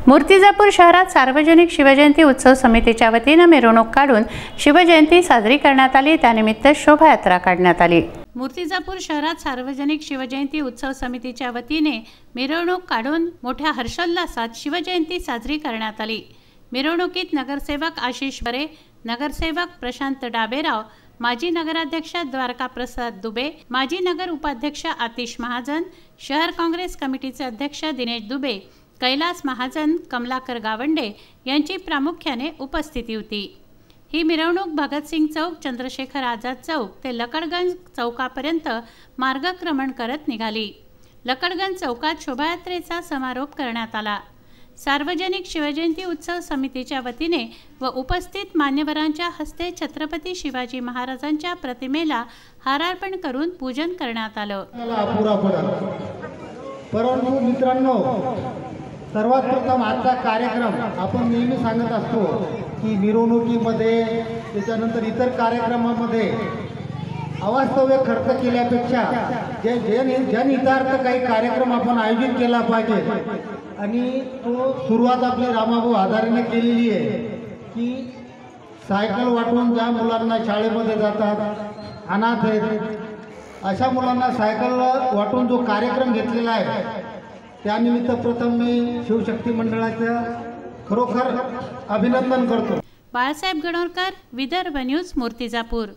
मूर्तिजापूर शहरात सार्वजनिक शिवजयंती उत्सव समितीच्या वतीने मिरवणूक काढून शिवजयंती साजरी करण्यात आली। त्यानिमित्त शोभायात्रा काढण्यात आली। मूर्तिजापूर शहरात सार्वजनिक शिवजयंती उत्सव समितीच्या वतीने मिरवणूक काढून मोठ्या हर्षोल्लासात शिवजयंती साजरी करण्यात आली। मिरवणुकीत नगरसेवक आशिष बरे, नगरसेवक प्रशांत डाबेराव, माजी नगराध्यक्ष द्वारका प्रसाद दुबे, माजी नगर उपाध्यक्ष आतिश महाजन, शहर काँग्रेस कमिटीचे अध्यक्ष दिनेश दुबे, कैलास महाजन, कमलाकर गावंडे यांची प्रामुख्याने उपस्थिती होती। ही मिरवणूक भगतसिंग चौक, चंद्रशेखर आझाद चौक ते लकडगंज चौकापर्यंत मार्गक्रमण करत निघाली। लकडगंज चौकात शोभायात्रेचा समारोप करण्यात आला। सार्वजनिक शिवजयंती उत्सव समितीच्या वतीने व उपस्थित मान्यवरांच्या हस्ते छत्रपती शिवाजी महाराजांच्या प्रतिमेला हारार्पण करून पूजन करण्यात आलं। परंतु मित्रांनो, सर्वात प्रथम आजचा कार्यक्रम आपण नेहमी सांगत असतो की मिरवणुकीमध्ये त्याच्यानंतर इतर कार्यक्रमामध्ये अवास्तव्य खर्च केल्यापेक्षा जनहितार्थ काही कार्यक्रम आपण आयोजित केला पाहिजे। आणि तो सुरुवात आपली रामाभाऊ आधारेने केलेली आहे की सायकल वाटून ज्या मुलांना शाळेमध्ये जातात, अनाथ आहेत, अशा मुलांना सायकल वाटून जो कार्यक्रम घेतलेला आहे त्यानिमित्त प्रथम मी शिवशक्ती मंडळाचं खरोखर अभिनंदन करतो। बाळासाहेब गणोरकर, विदर्भ न्यूज, मूर्तिजापूर।